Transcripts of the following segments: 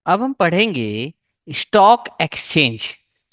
अब हम पढ़ेंगे स्टॉक एक्सचेंज।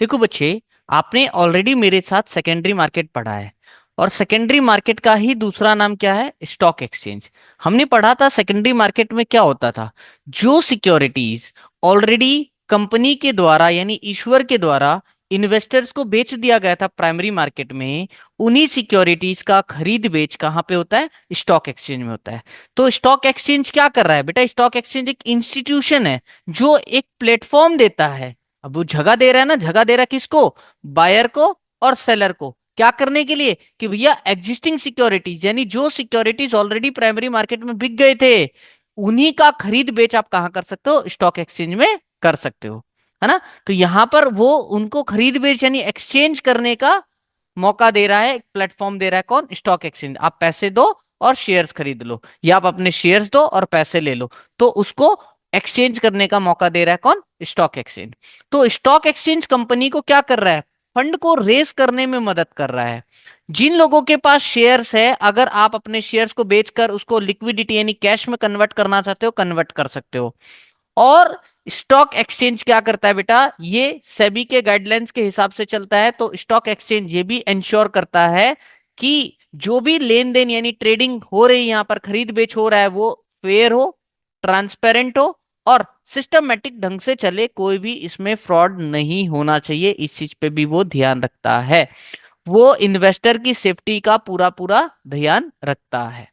देखो बच्चे, आपने ऑलरेडी मेरे साथ सेकेंडरी मार्केट पढ़ा है और सेकेंडरी मार्केट का ही दूसरा नाम क्या है? Stock exchange. हमने पढ़ा था सेकेंडरी मार्केट में क्या होता था। जो सिक्योरिटीज ऑलरेडी कंपनी के द्वारा यानी ईश्वर के द्वारा इन्वेस्टर्स को बेच दिया गया था प्राइमरी मार्केट में, उन्हीं सिक्योरिटीज का खरीद बेच कहाँ पे होता है? स्टॉक एक्सचेंज में होता है। तो स्टॉक एक्सचेंज क्या कर रहा है बेटा? स्टॉक एक्सचेंज एक इंस्टीट्यूशन है जो एक प्लेटफॉर्म देता है। अब वो जगह दे रहा है ना, जगह दे रहा है किसको? बायर को और सेलर को। क्या करने के लिए? कि भैया एग्जिस्टिंग सिक्योरिटीज यानी जो सिक्योरिटीज ऑलरेडी प्राइमरी मार्केट में बिक गए थे, उन्हीं का खरीद बेच आप कहां कर सकते हो? स्टॉक एक्सचेंज में कर सकते हो, है ना। तो यहां पर वो उनको खरीद बेच यानी एक्सचेंज करने का मौका दे रहा है, एक प्लेटफॉर्म दे रहा है। कौन? Stock exchange. आप पैसे दो और शेयर्स खरीद लो, या आप अपने शेयर्स दो और पैसे ले लो, तो उसको एक्सचेंज करने का मौका दे रहा है। कौन? Stock exchange. तो स्टॉक एक्सचेंज कंपनी को क्या कर रहा है? फंड को रेस करने में मदद कर रहा है। जिन लोगों के पास शेयर्स है, अगर आप अपने शेयर्स को बेचकर उसको लिक्विडिटी यानी कैश में कन्वर्ट करना चाहते हो, कन्वर्ट कर सकते हो। और स्टॉक एक्सचेंज क्या करता है बेटा? ये सेबी के गाइडलाइंस के हिसाब से चलता है। तो स्टॉक एक्सचेंज ये भी इंश्योर करता है कि जो भी लेन देन यानी ट्रेडिंग हो रही है, यहां पर खरीद बेच हो रहा है, वो फेयर हो, ट्रांसपेरेंट हो और सिस्टमेटिक ढंग से चले। कोई भी इसमें फ्रॉड नहीं होना चाहिए, इस चीज पे भी वो ध्यान रखता है। वो इन्वेस्टर की सेफ्टी का पूरा पूरा ध्यान रखता है।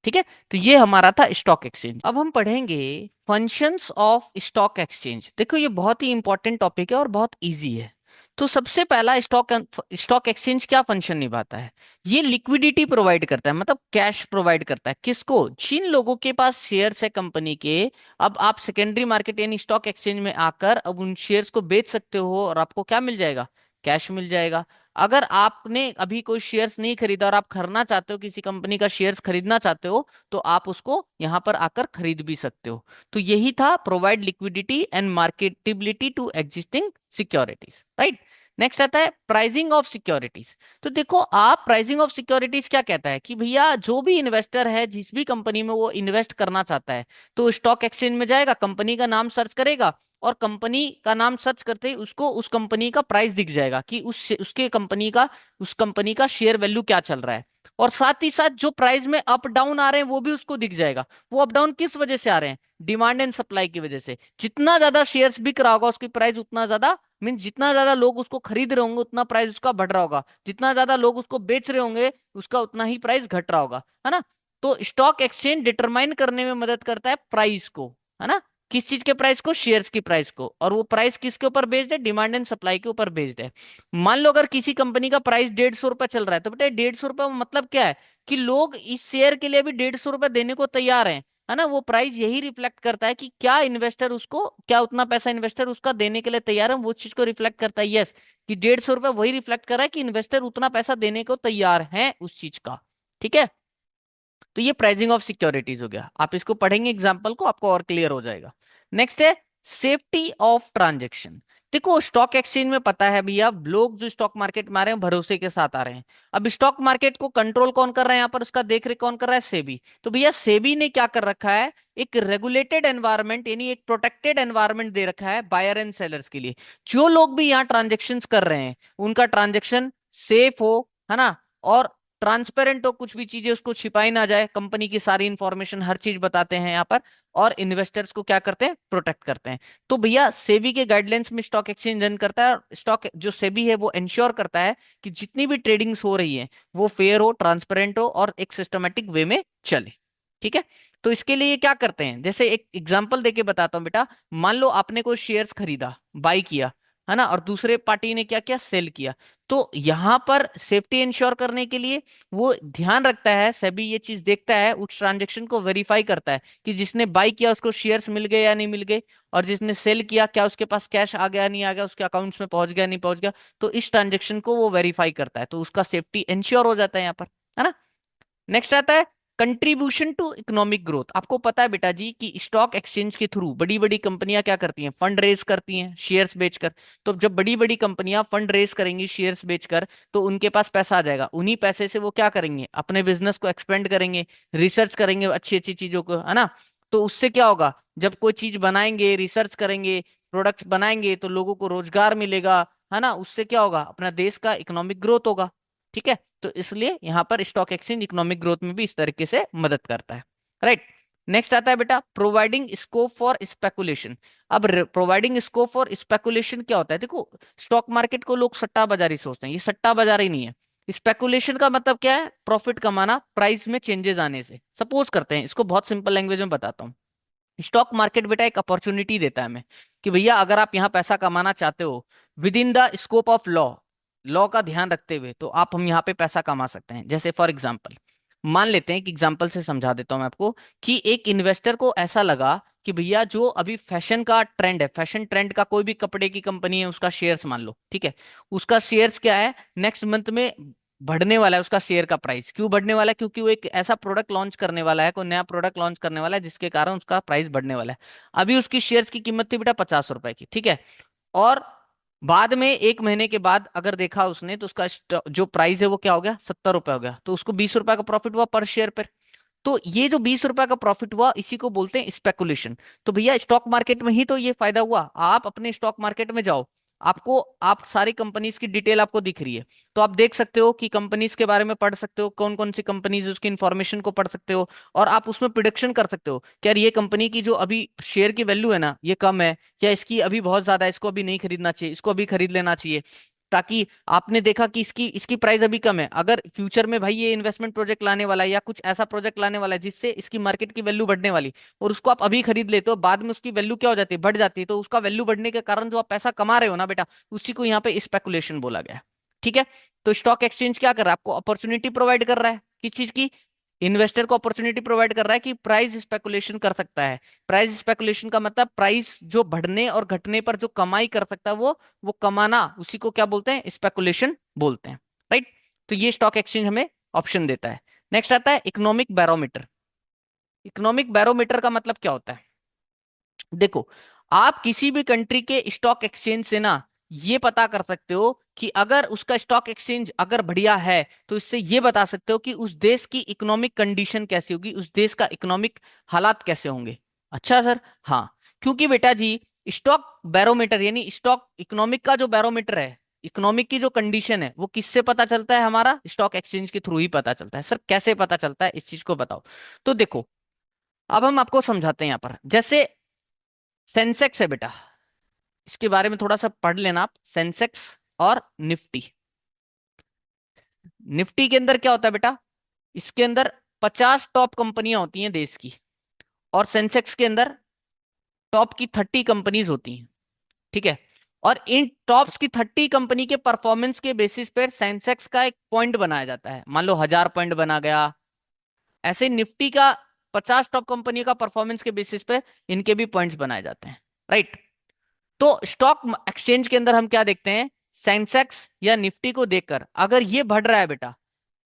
ठीक है। तो ये हमारा था स्टॉक एक्सचेंज। अब हम पढ़ेंगे फंक्शंस ऑफ स्टॉक एक्सचेंज। देखो ये बहुत ही इंपॉर्टेंट टॉपिक है और बहुत इजी है। तो सबसे पहला, स्टॉक एक्सचेंज क्या फंक्शन निभाता है? ये लिक्विडिटी प्रोवाइड करता है, मतलब कैश प्रोवाइड करता है। किसको? जिन लोगों के पास शेयर्स है कंपनी के। अब आप सेकेंडरी मार्केट यानी स्टॉक एक्सचेंज में आकर अब उन शेयर्स को बेच सकते हो और आपको क्या मिल जाएगा? कैश मिल जाएगा। अगर आपने अभी कोई शेयर्स नहीं खरीदा और आप खरीदना चाहते हो, किसी कंपनी का शेयर्स खरीदना चाहते हो, तो आप उसको यहां पर आकर खरीद भी सकते हो। तो यही था, provide liquidity and marketability to existing securities, right. Next आता है प्राइसिंग ऑफ सिक्योरिटीज। तो देखो आप, प्राइसिंग ऑफ सिक्योरिटीज क्या कहता है? कि भैया जो भी इन्वेस्टर है, जिस भी कंपनी में वो इन्वेस्ट करना चाहता है, तो स्टॉक एक्सचेंज में जाएगा, कंपनी का नाम सर्च करेगा और कंपनी का नाम सर्च करते ही उसको उस कंपनी का प्राइस दिख जाएगा कि उस कंपनी का शेयर वैल्यू क्या चल रहा है। और साथ ही साथ जो प्राइस में अप डाउन आ रहे हैं वो भी उसको दिख जाएगा। वो अप डाउन किस वजह से आ रहे हैं? डिमांड एंड सप्लाई की वजह से। जितना ज्यादा शेयर्स बिक रहा होगा, उसकी प्राइस उतना ज्यादा, मीन जितना ज्यादा लोग उसको खरीद रहे होंगे, उतना प्राइस उसका बढ़ रहा होगा। जितना ज्यादा लोग उसको बेच रहे होंगे, उसका उतना ही प्राइस घट रहा होगा, है ना। तो स्टॉक एक्सचेंज डिटरमाइन करने में मदद करता है प्राइस को, है ना। किस चीज के प्राइस को? शेयर्स की प्राइस को। और वो प्राइस किसके ऊपर बेस्ड है? डिमांड एंड सप्लाई के ऊपर बेस्ड है। मान लो अगर किसी कंपनी का प्राइस 150 रुपए चल रहा है, तो बेटा 150 रुपए मतलब क्या है? कि लोग इस शेयर के लिए भी 150 रुपए देने को तैयार हैं, है ना। वो प्राइस यही रिफ्लेक्ट करता है कि क्या इन्वेस्टर उसको, क्या उतना पैसा इन्वेस्टर उसका देने के लिए तैयार है, वो चीज को रिफ्लेक्ट करता है। यस, कि 150 रुपए वही रिफ्लेक्ट कर रहा है कि इन्वेस्टर उतना पैसा देने को तैयार है उस चीज का। ठीक है। तो ये प्राइसिंग ऑफ सिक्योरिटीज हो गया। आप इसको पढ़ेंगे एग्जाम्पल को, आपको और क्लियर हो जाएगा। नेक्स्ट है सेफ्टी ऑफ ट्रांजेक्शन। देखो स्टॉक एक्सचेंज में पता है भैया, लोग जो स्टॉक मार्केट में आ रहे हैं भरोसे के साथ आ रहे हैं। अब स्टॉक मार्केट को कंट्रोल कौन कर रहा है यहाँ पर? उसका देख रेख कौन कर रहा है? सेबी। तो भैया सेबी ने क्या कर रखा है? एक रेगुलेटेड एनवायरनमेंट यानी एक प्रोटेक्टेड एनवायरनमेंट दे रखा है बायर एंड सेलर्स के लिए। जो लोग भी यहाँ ट्रांजेक्शन कर रहे हैं, उनका ट्रांजेक्शन सेफ हो, है ना, और ट्रांसपेरेंट हो, कुछ भी चीजें उसको छिपाई ना जाए। कंपनी की सारी इंफॉर्मेशन, हर चीज बताते हैं यहाँ पर। और इन्वेस्टर्स को क्या करते हैं? प्रोटेक्ट करते हैं। तो भैया सेबी के गाइडलाइंस में स्टॉक एक्सचेंज रन करता है, और स्टॉक जो सेबी है वो इंश्योर करता है कि जितनी भी ट्रेडिंग्स हो रही है वो फेयर हो, ट्रांसपेरेंट हो और एक सिस्टमेटिक वे में चले। ठीक है। तो इसके लिए क्या करते हैं? जैसे एक एग्जांपल देके बताता हूं बेटा। मान लो आपने कोई शेयर्स खरीदा, बाई किया, है ना, और दूसरे पार्टी ने क्या किया? सेल किया। तो यहां पर सेफ्टी इंश्योर करने के लिए वो ध्यान रखता है, सेबी ये चीज देखता है, उस ट्रांजेक्शन को वेरीफाई करता है कि जिसने बाई किया उसको शेयर्स मिल गए या नहीं मिल गए, और जिसने सेल किया क्या उसके पास कैश आ गया नहीं आ गया, उसके अकाउंट्स में पहुंच गया नहीं पहुंच गया। तो इस ट्रांजेक्शन को वो वेरीफाई करता है, तो उसका सेफ्टी इंश्योर हो जाता है यहाँ पर, है ना। नेक्स्ट आता है कंट्रीब्यूशन टू इकोनॉमिक ग्रोथ। आपको पता है बेटा जी कि स्टॉक एक्सचेंज के थ्रू बड़ी बड़ी कंपनियां क्या करती हैं? फंड रेज करती हैं शेयर्स बेचकर। तो जब बड़ी बड़ी कंपनियां फंड रेज करेंगी शेयर्स बेचकर, तो उनके पास पैसा आ जाएगा। उन्हीं पैसे से वो क्या करेंगे? अपने बिजनेस को एक्सपेंड करेंगे, रिसर्च करेंगे अच्छी अच्छी चीजों को, है ना। तो उससे क्या होगा, जब कोई चीज बनाएंगे, रिसर्च करेंगे, प्रोडक्ट्स बनाएंगे, तो लोगों को रोजगार मिलेगा, है ना, उससे क्या होगा, अपना देश का इकोनॉमिक ग्रोथ होगा। ठीक है, तो इसलिए यहाँ पर स्टॉक एक्सचेंज इकोनॉमिक ग्रोथ में भी इस तरीके से मदद करता है। राइट। नेक्स्ट आता है बेटा प्रोवाइडिंग स्कोप फॉर स्पेकुलेशन। अब प्रोवाइडिंग स्कोप फॉर स्पेकुलेशन क्या होता है, देखो स्टॉक मार्केट को लोग सट्टा बाजारी सोचते हैं, ये सट्टा बाजार ही नहीं है। स्पेकुलेशन का मतलब क्या है, प्रॉफिट कमाना प्राइस में चेंजेस आने से। सपोज करते हैं, इसको बहुत सिंपल लैंग्वेज में बताता हूँ। स्टॉक मार्केट बेटा एक अपॉर्चुनिटी देता है हमें कि भैया अगर आप यहाँ पैसा कमाना चाहते हो with in the scope of law, law का ध्यान रखते हुए, तो आप हम यहाँ पे पैसा कमा सकते हैं। जैसे फॉर एग्जांपल मान लेते हैं कि एग्जांपल से समझा देता हूं मैं आपको, कि एक इन्वेस्टर को ऐसा लगा कि भैया जो अभी फैशन का ट्रेंड है, फैशन ट्रेंड का कोई भी कपड़े की कंपनी है उसका शेयर्स मान लो, ठीक है, उसका शेयर्स क्या है, नेक्स्ट मंथ में बढ़ने वाला है। उसका शेयर का प्राइस क्यों बढ़ने वाला है, क्योंकि वो एक ऐसा प्रोडक्ट लॉन्च करने वाला है, कोई नया प्रोडक्ट लॉन्च करने वाला है जिसके कारण उसका प्राइस बढ़ने वाला है। अभी उसकी शेयर्स की कीमत थी बेटा 50 रुपए की, ठीक है, और बाद में एक महीने के बाद अगर देखा उसने तो उसका जो प्राइस है वो क्या हो गया, 70 रुपए हो गया, तो उसको 20 रुपए का प्रॉफिट हुआ पर शेयर पर। तो ये जो 20 रुपए का प्रॉफिट हुआ इसी को बोलते हैं स्पेकुलेशन। तो भैया स्टॉक मार्केट में ही तो ये फायदा हुआ। आप अपने स्टॉक मार्केट में जाओ, आपको आप सारी कंपनीज की डिटेल आपको दिख रही है, तो आप देख सकते हो कि कंपनीज के बारे में पढ़ सकते हो, कौन कौन सी कंपनीज उसकी इंफॉर्मेशन को पढ़ सकते हो, और आप उसमें प्रिडिक्शन कर सकते हो कि यार ये कंपनी की जो अभी शेयर की वैल्यू है ना ये कम है, या इसकी अभी बहुत ज्यादा है, इसको अभी नहीं खरीदना चाहिए, इसको अभी खरीद लेना चाहिए। ताकि आपने देखा कि इसकी इसकी प्राइस अभी कम है, अगर फ्यूचर में भाई ये इन्वेस्टमेंट प्रोजेक्ट लाने वाला है या कुछ ऐसा प्रोजेक्ट लाने वाला है जिससे इसकी मार्केट की वैल्यू बढ़ने वाली, और उसको आप अभी खरीद लेते हो, बाद में उसकी वैल्यू क्या हो जाती है, बढ़ जाती है, तो उसका वैल्यू बढ़ने के कारण जो आप पैसा कमा रहे हो ना बेटा, उसी को यहाँ पे स्पेकुलेशन बोला गया है। ठीक है, तो स्टॉक एक्सचेंज क्या कर रहा है, आपको अपॉर्चुनिटी प्रोवाइड कर रहा है, किस चीज की, इन्वेस्टर को अपॉर्चुनिटी प्रोवाइड कर रहा है कि प्राइस स्पेकुलेशन कर सकता है। प्राइस स्पेकुलेशन का मतलब प्राइस जो बढ़ने और घटने पर जो कमाई कर सकता है वो कमाना, उसी को क्या बोलते हैं, स्पेकुलेशन बोलते हैं। राइट। तो ये स्टॉक एक्सचेंज हमें ऑप्शन देता है। नेक्स्ट आता है इकोनॉमिक बैरोमीटर। इकोनॉमिक बैरोमीटर का मतलब क्या होता है, देखो आप किसी भी कंट्री के स्टॉक एक्सचेंज से ना ये पता कर सकते हो कि अगर उसका स्टॉक एक्सचेंज अगर बढ़िया है तो इससे ये बता सकते हो कि उस देश की इकोनॉमिक कंडीशन कैसी होगी, उस देश का इकोनॉमिक हालात कैसे होंगे। अच्छा सर, हाँ, क्योंकि बेटा जी स्टॉक बैरोमीटर यानी स्टॉक इकोनॉमिक का जो बैरोमीटर है, इकोनॉमिक की जो कंडीशन है वो किससे पता चलता है, हमारा स्टॉक एक्सचेंज के थ्रू ही पता चलता है। सर कैसे पता चलता है, इस चीज को बताओ। तो देखो अब हम आपको समझाते हैं यहाँ पर, जैसे सेंसेक्स है बेटा, इसके बारे में थोड़ा सा पढ़ लेना आप, सेंसेक्स और निफ्टी। निफ्टी के अंदर क्या होता है बेटा, इसके अंदर 50 टॉप कंपनियां होती हैं देश की, और सेंसेक्स के अंदर टॉप की 30 कंपनीज होती हैं। ठीक है, और इन टॉप्स की 30 कंपनी के परफॉर्मेंस के बेसिस पर सेंसेक्स का एक पॉइंट बनाया जाता है, मान लो 1000 पॉइंट बना गया। ऐसे निफ्टी का 50 टॉप कंपनी का परफॉर्मेंस के बेसिस पे इनके भी पॉइंट्स बनाए जाते हैं। राइट। तो स्टॉक एक्सचेंज के अंदर हम क्या देखते हैं, सेंसेक्स या निफ्टी को देखकर अगर ये बढ़ रहा है बेटा,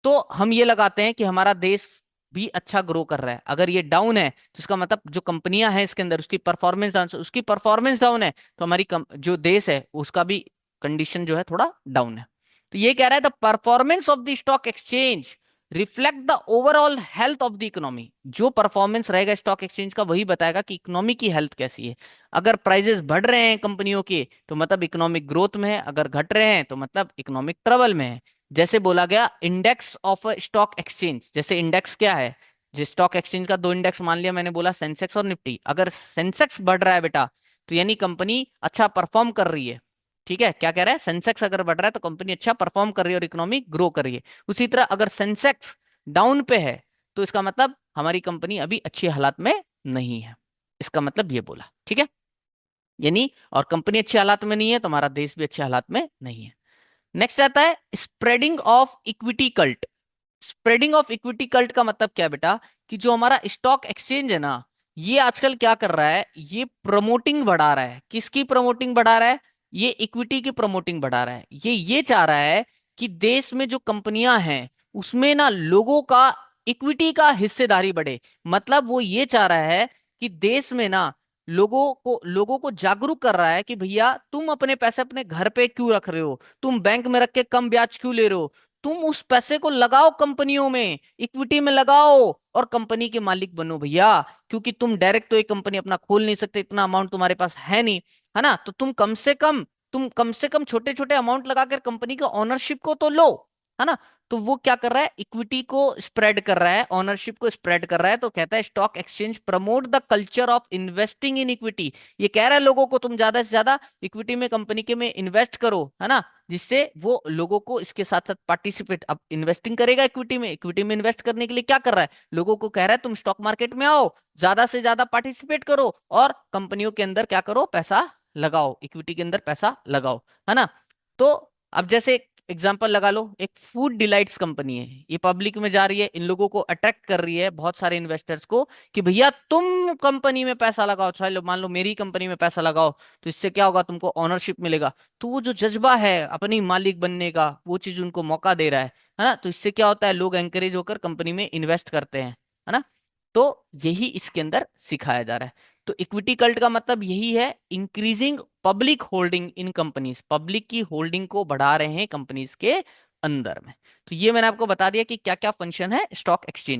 तो हम ये लगाते हैं कि हमारा देश भी अच्छा ग्रो कर रहा है। अगर ये डाउन है तो इसका मतलब जो कंपनियां हैं इसके अंदर उसकी परफॉर्मेंस डाउन है, तो हमारी जो देश है उसका भी कंडीशन जो है थोड़ा डाउन है। तो ये कह रहा है the performance of the stock exchange reflect the overall health of the economy. जो परफॉर्मेंस रहेगा स्टॉक एक्सचेंज का वही बताएगा कि इकोनॉमी की हेल्थ कैसी है। अगर प्राइजेस बढ़ रहे हैं कंपनियों के तो मतलब इकोनॉमिक ग्रोथ में है, अगर घट रहे हैं तो मतलब इकोनॉमिक ट्रबल में है। जैसे बोला गया इंडेक्स ऑफ स्टॉक एक्सचेंज, जैसे इंडेक्स क्या है, जिस स्टॉक एक्सचेंज का दो इंडेक्स मान लिया मैंने, बोला सेंसेक्स और निफ्टी, अगर सेंसेक्स बढ़ रहा है बेटा तो यानी कंपनी अच्छा परफॉर्म कर रही है। ठीक है, क्या कह रहा है, सेंसेक्स अगर बढ़ रहा है तो कंपनी अच्छा परफॉर्म कर रही है और इकोनॉमी ग्रो कर रही है। उसी तरह अगर सेंसेक्स डाउन पे है तो इसका मतलब हमारी कंपनी अभी अच्छे हालात में नहीं है, इसका मतलब ये बोला। ठीक है, यानी और कंपनी अच्छे हालात में नहीं है तो हमारा देश भी अच्छे हालात में नहीं है। नेक्स्ट आता है spreading of equity cult. Spreading of equity cult का मतलब क्या है बेटा, कि जो हमारा स्टॉक एक्सचेंज है ना, ये आजकल क्या कर रहा है, ये प्रमोटिंग बढ़ा रहा है। किसकी प्रमोटिंग बढ़ा रहा है, ये इक्विटी की प्रमोटिंग बढ़ा रहा है। ये चाह रहा है कि देश में जो कंपनियां हैं उसमें ना लोगों का इक्विटी का हिस्सेदारी बढ़े। मतलब वो ये चाह रहा है कि देश में ना लोगों को जागरूक कर रहा है कि भैया तुम अपने पैसे अपने घर पे क्यों रख रहे हो, तुम बैंक में रख के कम ब्याज क्यों ले रहे हो, तुम उस पैसे को लगाओ कंपनियों में, इक्विटी में लगाओ और कंपनी के मालिक बनो भैया। क्योंकि तुम डायरेक्ट तो एक कंपनी अपना खोल नहीं सकते, इतना अमाउंट तुम्हारे पास है नहीं, है ना। तो तुम कम से कम छोटे छोटे अमाउंट लगाकर कंपनी के ओनरशिप को तो लो, है ना। तो वो क्या कर रहा है, इक्विटी को स्प्रेड कर रहा है, ओनरशिप को स्प्रेड कर रहा है। तो कहता है stock exchange promote the culture of investing in equity. ये कह रहा है लोगों को तुम ज्यादा से ज्यादा इक्विटी में, कंपनी के में इन्वेस्ट करो, है ना। जिससे वो लोगों को इसके साथ साथ पार्टिसिपेट, अब इन्वेस्टिंग करेगा इक्विटी में, इक्विटी में इन्वेस्ट करने के लिए क्या कर रहा है, लोगों को कह रहा है तुम स्टॉक मार्केट में आओ, ज्यादा से ज्यादा पार्टिसिपेट करो और कंपनियों के अंदर क्या करो, पैसा लगाओ, इक्विटी के अंदर पैसा लगाओ, है ना। तो अब जैसे एग्जांपल लगा लो, एक फूड डिलाइट्स कंपनी है, ये पब्लिक में जा रही है, इन लोगों को अट्रैक्ट कर रही है, बहुत सारे इन्वेस्टर्स को, कि भैया तुम कंपनी में पैसा लगाओ, चलो मान लो मेरी कंपनी में पैसा लगाओ, तो इससे क्या होगा, तुमको ऑनरशिप मिलेगा। तो वो जो जज्बा है अपनी मालिक बनने का, वो चीज उनको मौका दे रहा है ना। तो इससे क्या होता है, लोग एंकरेज होकर कंपनी में इन्वेस्ट करते हैं, है ना। तो यही इसके अंदर सिखाया जा रहा है। तो इक्विटी कल्ट का मतलब यही है, increasing public holding in companies, public की होल्डिंग को बढ़ा रहे हैं कंपनीज के अंदर में। तो ये मैंने आपको बता दिया कि क्या क्या फंक्शन है स्टॉक एक्सचेंज।